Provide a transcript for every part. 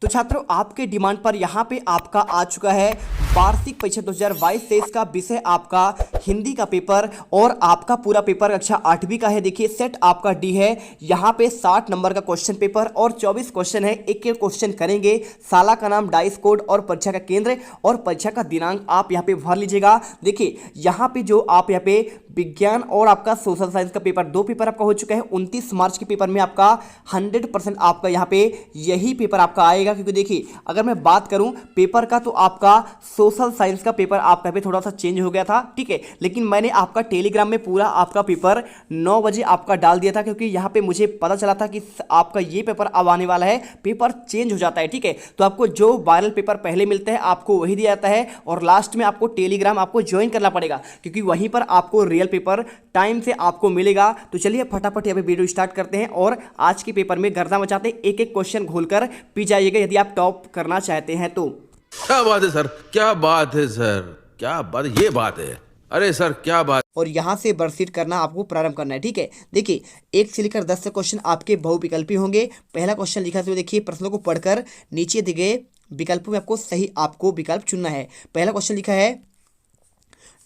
तो छात्रों आपके डिमांड पर यहाँ पे आपका आ चुका है वार्षिक परीक्षा 2022-23 का विषय आपका हिंदी का पेपर और आपका पूरा पेपर कक्षा 8वीं का है। देखिए सेट आपका डी है, यहाँ पे 60 नंबर का क्वेश्चन पेपर और 24 क्वेश्चन है। एक एक क्वेश्चन करेंगे, साला का नाम, डाइस कोड और परीक्षा का केंद्र और परीक्षा का दिनांक आप यहाँ पे भर लीजिएगा। देखिए यहाँ पे जो आप यहाँ पे विज्ञान और आपका सोशल साइंस का पेपर, दो पेपर आपका हो चुका है। 29 मार्च के पेपर में आपका 100% आपका यहाँ पे यही पेपर आपका आएगा, क्योंकि देखिए अगर मैं बात करूं पेपर का तो आपका सोशल साइंस का पेपर आपका भी थोड़ा सा चेंज हो गया था, ठीक है। लेकिन मैंने आपका टेलीग्राम में पूरा आपका पेपर 9 बजे आपका डाल दिया था, क्योंकि यहाँ पे मुझे पता चला था कि आपका ये पेपर अब आने वाला है, पेपर चेंज हो जाता है, ठीक है। तो आपको जो वायरल पेपर पहले मिलते हैं आपको वही दिया जाता है और लास्ट में आपको टेलीग्राम आपको ज्वाइन करना पड़ेगा, क्योंकि वहीं पर आपको रियल पेपर टाइम से आपको मिलेगा। तो चलिए फटाफट यहाँ पे वीडियो स्टार्ट करते हैं और आज के पेपर में गर्दा मचाते हैं। एक एक क्वेश्चन घोलकर पी जाइएगा यदि आप टॉप करना चाहते हैं तो। क्या बात है सर, क्या बात है सर, क्या बात, ये बात है, अरे सर क्या बात। और यहाँ से वर्कशीट करना आपको प्रारंभ करना है, ठीक है। देखिए 1 से लेकर 10 क्वेश्चन आपके बहुविकल्पी होंगे। पहला क्वेश्चन लिखा है, देखिए प्रश्नों को पढ़कर नीचे दिए गए विकल्पों में आपको सही आपको विकल्प चुनना है। पहला क्वेश्चन लिखा है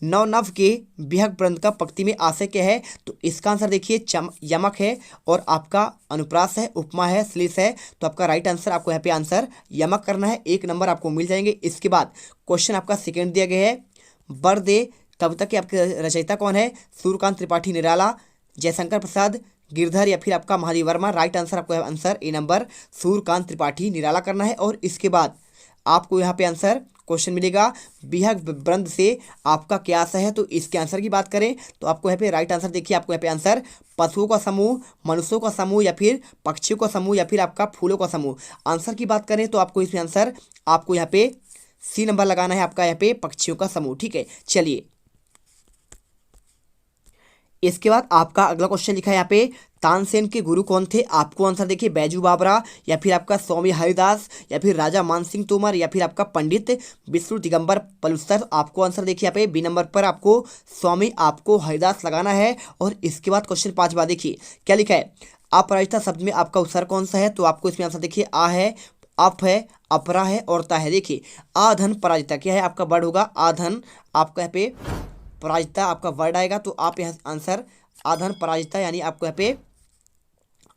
नवनव के विहग ग्रंथ का पंक्ति में आशय क्या है, तो इसका आंसर देखिए यमक है और आपका अनुप्रास है, उपमा है, श्लीष है। तो आपका राइट आंसर आपको यहाँ पे आंसर यमक करना है, 1 नंबर आपको मिल जाएंगे। इसके बाद क्वेश्चन आपका सेकेंड दिया गया है, बर दे कविता के आपके रचयिता कौन है, सूर्यकांत त्रिपाठी निराला, जयशंकर प्रसाद, गिरधर या फिर आपका महादेव वर्मा। राइट आंसर आपको answer A number Suryakant Tripathi Nirala करना है। और इसके बाद आपको यहाँ पे आंसर क्वेश्चन मिलेगा विहग ग्रंथ से आपका क्या आशय है, तो इसके आंसर की बात करें तो आपको यहाँ पे राइट आंसर देखिए, आपको यहाँ पे आंसर पशुओं का समूह, मनुष्यों का समूह या फिर पक्षियों का समूह या फिर आपका फूलों का समूह। आंसर की बात करें तो आपको इसमें आंसर आपको यहाँ पे सी नंबर लगाना है, आपका यहाँ पे पक्षियों का समूह, ठीक है। चलिए इसके बाद आपका अगला क्वेश्चन लिखा है यहाँ पे तानसेन के गुरु कौन थे, आपको आंसर देखिए बैजू बावरा या फिर आपका स्वामी हरिदास या फिर राजा मानसिंह तोमर या फिर आपका पंडित विष्णु दिगंबर पलुस्तर। आपको आंसर देखिए यहाँ पे बी नंबर पर आपको स्वामी आपको हरिदास लगाना है। और इसके बाद क्वेश्चन 5 देखिए क्या लिखा है, अपराजिता शब्द में आपका उत्तर कौन सा है, तो आपको इसमें आंसर देखिए आ है, अप है, अपरा है और ता है। देखिए आधन पराजिता क्या है, आपका वर्ड होगा आधन, आपका यहाँ पे पराजिता आपका वर्ड आएगा, तो आप यहाँ आंसर आधन पराजिता यानी आपको यहाँ पे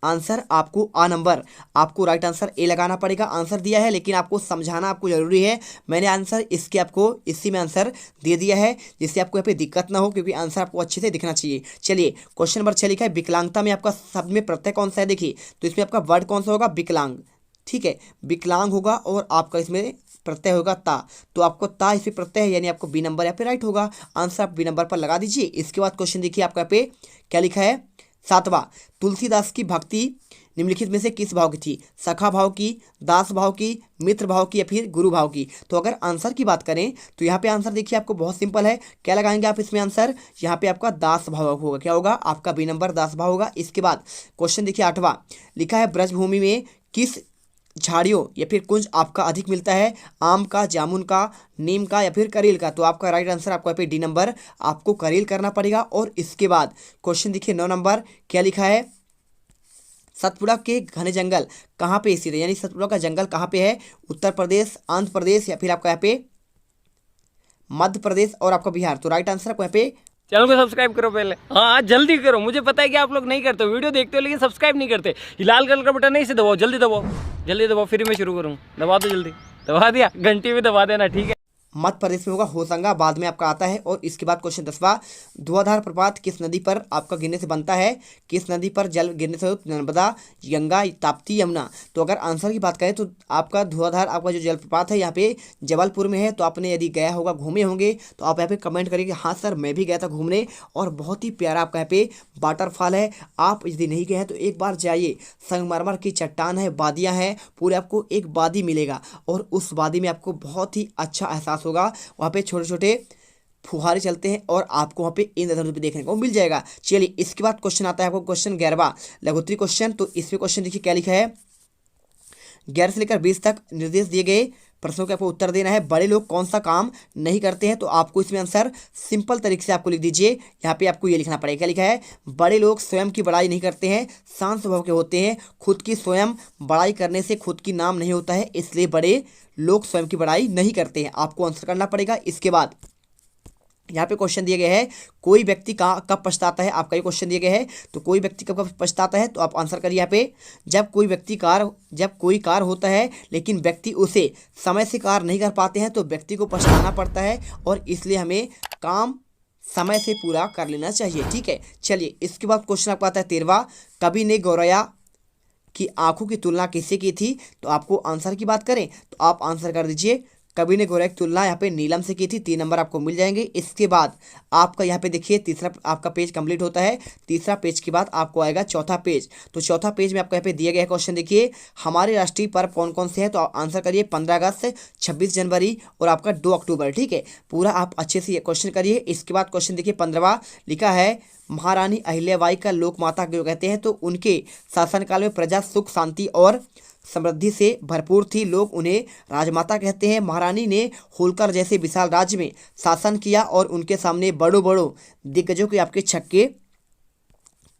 आंसर आपको आ नंबर आपको राइट आंसर ए लगाना पड़ेगा। आंसर दिया है लेकिन आपको समझाना आपको जरूरी है। मैंने आंसर इसके आपको इसी में आंसर दे दिया है, जिससे आपको यहाँ पे दिक्कत ना हो, क्योंकि आंसर आपको अच्छे से दिखना चाहिए। चलिए क्वेश्चन नंबर 6 लिखा है विकलांगता में आपका शब्द में प्रत्यय कौन सा है, देखिए तो इसमें आपका वर्ड कौन सा होगा, विकलांग, ठीक है, विकलांग होगा और आपका इसमें प्रत्यय होगा ता, तो आपको ता इसमें प्रत्यय है यानी आपको बी नंबर यहाँ पे राइट होगा। आंसर आप बी नंबर पर लगा दीजिए। इसके बाद क्वेश्चन देखिए आपका यहाँ पे क्या लिखा है 7वां, तुलसीदास की भक्ति निम्नलिखित में से किस भाव की थी, सखा भाव की, दास भाव की, मित्र भाव की या फिर गुरु भाव की। तो अगर आंसर की बात करें तो यहाँ पे आंसर देखिए आपको बहुत सिंपल है, क्या लगाएंगे आप इसमें आंसर, यहाँ पे आपका दास भाव होगा, क्या होगा आपका बी नंबर दास भाव होगा। इसके बाद क्वेश्चन देखिए 8वां लिखा है ब्रजभूमि में किस झाड़ियों या फिर कुंज आपका अधिक मिलता है, आम का, जामुन का, नीम का या फिर करेल का। तो आपका राइट आंसर आपको यहाँ पे डी नंबर आपको करेल करना पड़ेगा। और इसके बाद क्वेश्चन देखिए 9 नंबर क्या लिखा है, सतपुड़ा के घने जंगल कहाँ पे स्थित है, यानी सतपुड़ा का जंगल कहाँ पे है, उत्तर प्रदेश, आंध्र प्रदेश या फिर आपका यहाँ पे मध्य प्रदेश और आपका बिहार। तो राइट आंसर आपको यहाँ पे चैनल को सब्सक्राइब करो पहले, हाँ जल्दी करो, मुझे पता है कि आप लोग नहीं करते हो, वीडियो देखते हो लेकिन सब्सक्राइब नहीं करते। ये लाल कलर का बटन नहीं से दबाओ, जल्दी दबाओ, जल्दी दबाओ, फिर मैं शुरू करूँ, दबा दो जल्दी, दबा दिया, घंटी भी दबा देना, ठीक है। मध्य प्रदेश में होगा होशंगाबाद में आपका आता है। और इसके बाद क्वेश्चन 10वां धुआंधार प्रपात किस नदी पर आपका गिरने से बनता है, किस नदी पर जल गिरने से, नर्मदा, गंगा, ताप्ती, यमुना। तो अगर आंसर की बात करें तो आपका धुआंधार आपका जो जलप्रपात है यहाँ पे जबलपुर में है। तो आपने यदि गया होगा, घूमे होंगे तो आप यहाँ पे कमेंट करिए कि हाँ सर मैं भी गया था घूमने और बहुत ही प्यारा आपका यहाँ पे वाटरफॉल है। आप यदि नहीं गए हैं तो एक बार जाइए, संगमरमर की चट्टान है, वादियाँ हैं, पूरे आपको एक वादी मिलेगा और उस वादी में आपको बहुत ही अच्छा एहसास होगा। वहाँ पे छोटे छोटे फुहारे चलते हैं और आपको वहाँ पे इंद्रधनुष भी देखने को मिल जाएगा। चलिए इसके बाद क्वेश्चन आता है आपको क्वेश्चन 11वां लघुत्तरी क्वेश्चन। तो इसमें क्वेश्चन देखिए क्या लिखा है, 11 से लेकर 20 तक निर्देश दिए गए प्रश्नों का आपको उत्तर देना है। बड़े लोग कौन सा काम नहीं करते हैं, तो आपको इसमें आंसर सिंपल तरीके से आपको लिख दीजिए। यहाँ पे आपको ये लिखना पड़ेगा, क्या लिखा है, बड़े लोग स्वयं की बड़ाई नहीं करते हैं, शांत स्वभाव के होते हैं, खुद की स्वयं बड़ाई करने से खुद की नाम नहीं होता है, इसलिए बड़े लोग स्वयं की बड़ाई नहीं करते हैं। आपको आंसर करना पड़ेगा। इसके बाद यहाँ पे क्वेश्चन दिया गया है, कोई व्यक्ति कब पछताता है, आपका ये क्वेश्चन दिया गया है। तो कोई व्यक्ति कब पछताता है, तो आप आंसर करिए यहाँ पे, जब कोई कार्य होता है लेकिन व्यक्ति उसे समय से कार्य नहीं कर पाते हैं, तो व्यक्ति को पछताना पड़ता है, और इसलिए हमें काम समय से पूरा कर लेना चाहिए। ठीक है, चलिए इसके बाद क्वेश्चन आपका आता है 13वां, कवि ने गौरैया की आंखों की तुलना किससे की थी, तो आपको आंसर की बात करें तो आप आंसर कर दीजिए, कवि ने गौरैया की तुलना यहाँ पे नीलम से की थी। 3 नंबर आपको मिल जाएंगे। इसके बाद आपका यहाँ पे देखिए तीसरा आपका पेज कंप्लीट होता है। तीसरा पेज के बाद आपको आएगा चौथा पेज। तो चौथा पेज में आपको यहाँ पे दिया गया क्वेश्चन देखिए, हमारे राष्ट्रीय पर्व कौन कौन से हैं, तो आंसर करिए 15 अगस्त, 26 जनवरी और आपका 2 अक्टूबर। ठीक है, पूरा आप अच्छे से ये क्वेश्चन करिए। इसके बाद क्वेश्चन देखिए 15वां, लिखा है महारानी अहिल्याबाई का लोक माता क्यों कहते हैं, तो उनके शासनकाल में प्रजा सुख शांति और समृद्धि से भरपूर थी, लोग उन्हें राजमाता कहते हैं। महारानी ने होलकर जैसे विशाल राज्य में शासन किया और उनके सामने बड़ों दिग्गजों के आपके छक्के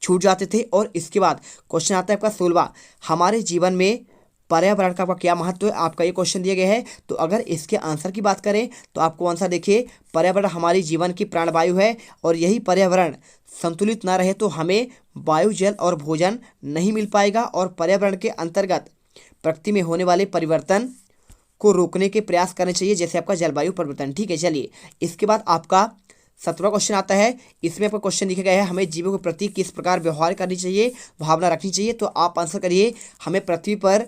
छूट जाते थे। और इसके बाद क्वेश्चन आता है आपका 16वां, हमारे जीवन में पर्यावरण का क्या महत्व है, आपका ये क्वेश्चन दिया गया है। तो अगर इसके आंसर की बात करें तो आपको आंसर देखिए, पर्यावरण हमारी जीवन की प्राणवायु है, और यही पर्यावरण संतुलित ना रहे तो हमें वायु, जल और भोजन नहीं मिल पाएगा, और पर्यावरण के अंतर्गत प्रकृति में होने वाले परिवर्तन को रोकने के प्रयास करने चाहिए, जैसे आपका जलवायु परिवर्तन। ठीक है, चलिए इसके बाद आपका 17वां क्वेश्चन आता है। इसमें आपका क्वेश्चन लिखा गया है, हमें जीवों के प्रति किस प्रकार व्यवहार करनी चाहिए, भावना रखनी चाहिए, तो आप आंसर करिए, हमें पृथ्वी पर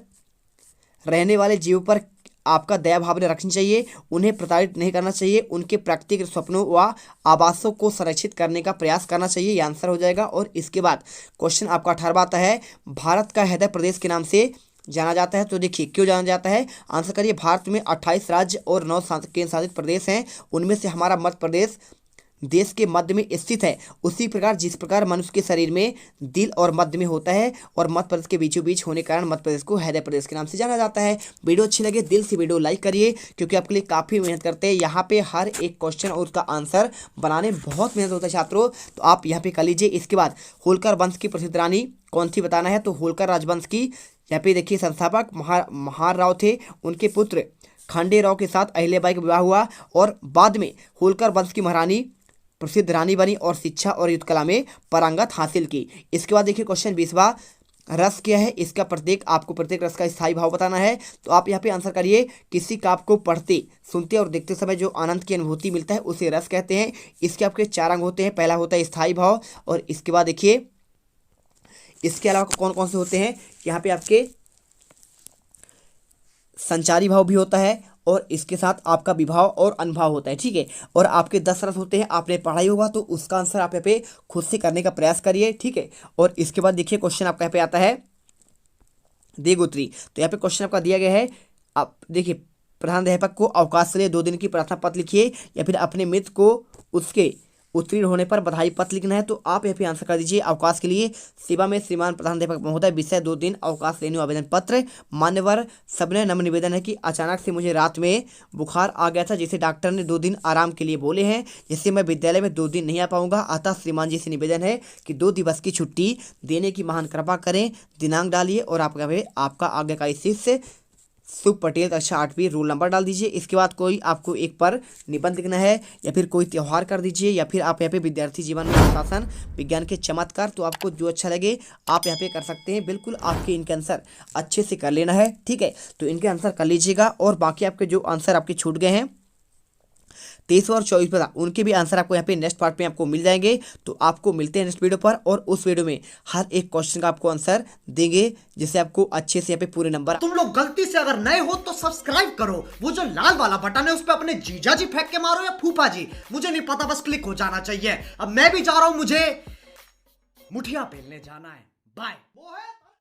रहने वाले जीवों पर आपका दया भावना रखनी चाहिए, उन्हें प्रताड़ित नहीं करना चाहिए, उनके प्राकृतिक सपनों व आवासों को संरक्षित करने का प्रयास करना चाहिए, ये आंसर हो जाएगा। और इसके बाद क्वेश्चन आपका 18वां आता है, भारत का हृदय प्रदेश के नाम से जाना जाता है, तो देखिए क्यों जाना जाता है, आंसर करिए, भारत में 28 राज्य और 9 केंद्र शासित प्रदेश हैं, उनमें से हमारा मध्य प्रदेश देश के मध्य में स्थित है। उसी प्रकार जिस प्रकार मनुष्य के शरीर में दिल और मध्य में होता है, और मध्य प्रदेश के बीचों बीच होने के कारण मध्य प्रदेश को हृदय प्रदेश के नाम से जाना जाता है। वीडियो अच्छी लगे दिल से वीडियो लाइक करिए, क्योंकि आपके लिए काफ़ी मेहनत करते हैं। यहाँ पे हर एक क्वेश्चन और उसका आंसर बनाने में बहुत मेहनत होता है छात्रों, तो आप यहाँ पे कर लीजिए। इसके बाद होलकर वंश की प्रसिद्ध रानी कौन थी बताना है, तो होलकर राजवंश की यहाँ पे देखिए संस्थापक महार राव थे, उनके पुत्र खांडे राव के साथ अहिल्याबाई का विवाह हुआ, और बाद में होलकर वंश की महारानी प्रसिद्ध रानी बनी और शिक्षा और युद्ध कला में पारंगत हासिल की। इसके बाद देखिए क्वेश्चन 20वां, रस क्या है, इसका आपको प्रत्येक रस का स्थायी भाव बताना है, तो आप यहाँ पे आंसर करिए, किसी काव्य को पढ़ते, सुनते और देखते समय जो आनंद की अनुभूति मिलता है उसे रस कहते हैं। इसके आपके 4 अंग होते हैं, पहला होता है स्थायी भाव, और इसके बाद देखिए इसके अलावा कौन कौन से होते हैं, यहाँ पे आपके संचारी भाव भी होता है, और इसके साथ आपका विभाव और अनुभाव होता है। ठीक है, और आपके 10 रस होते हैं, आपने पढ़ाई होगा तो उसका आंसर आप यहाँ पे खुद से करने का प्रयास करिए। ठीक है, और इसके बाद देखिए क्वेश्चन आपका यहाँ पे आता है देवगोत्री, तो यहाँ पे क्वेश्चन आपका दिया गया है, आप देखिए प्रधानाध्यापक को अवकाश के लिए 2 दिन की प्रार्थना पत्र लिखिए, या फिर अपने मित्र को उसके उत्तीर्ण होने पर बधाई पत्र लिखना है, तो आप यहाँ पे आंसर कर दीजिए, अवकाश के लिए सेवा में श्रीमान प्रधानाध्यापक महोदय, विषय 2 दिन अवकाश लेने आवेदन पत्र। मान्यवर सबने नम्र निवेदन है कि अचानक से मुझे रात में बुखार आ गया था, जिसे डॉक्टर ने 2 दिन आराम के लिए बोले हैं, जिससे मैं विद्यालय में 2 दिन नहीं आ पाऊंगा, अतः श्रीमान जी से निवेदन है कि 2 दिवस की छुट्टी देने की महान कृपा करें। दिनांक डालिए और आपका आज्ञाकारी शिष्य शुभ पटेल, कक्षा 8वीं, रोल नंबर डाल दीजिए। इसके बाद कोई आपको एक पर निबंध लिखना है, या फिर कोई त्यौहार कर दीजिए, या फिर आप यहाँ पे विद्यार्थी जीवन में अनुशासन विज्ञान के चमत्कार, तो आपको जो अच्छा लगे आप यहाँ पे कर सकते हैं। बिल्कुल आपके इनके आंसर अच्छे से कर लेना है। ठीक है, तो इनके आंसर कर लीजिएगा, और बाकी आपके जो आंसर आपके छूट गए हैं 23 और 24 पर, उनके भी आंसर आपको यहाँ पे नेक्स्ट पार्ट में आपको मिल जाएंगे। तो आपको मिलते हैं नेक्स्ट वीडियो पर, और उस वीडियो में हर एक क्वेश्चन का आपको आंसर देंगे, जिससे आपको अच्छे से यहाँ पे पूरे नंबर। तुम लोग गलती से अगर नए हो तो सब्सक्राइब करो, वो जो लाल वाला बटन है उस पर अपने जीजा जी फेंक के मारो या फूफा जी, मुझे नहीं पता, बस क्लिक हो जाना चाहिए। अब मैं भी जा रहा हूं, मुझे मुठिया पेलने जाना है। बाय। वो है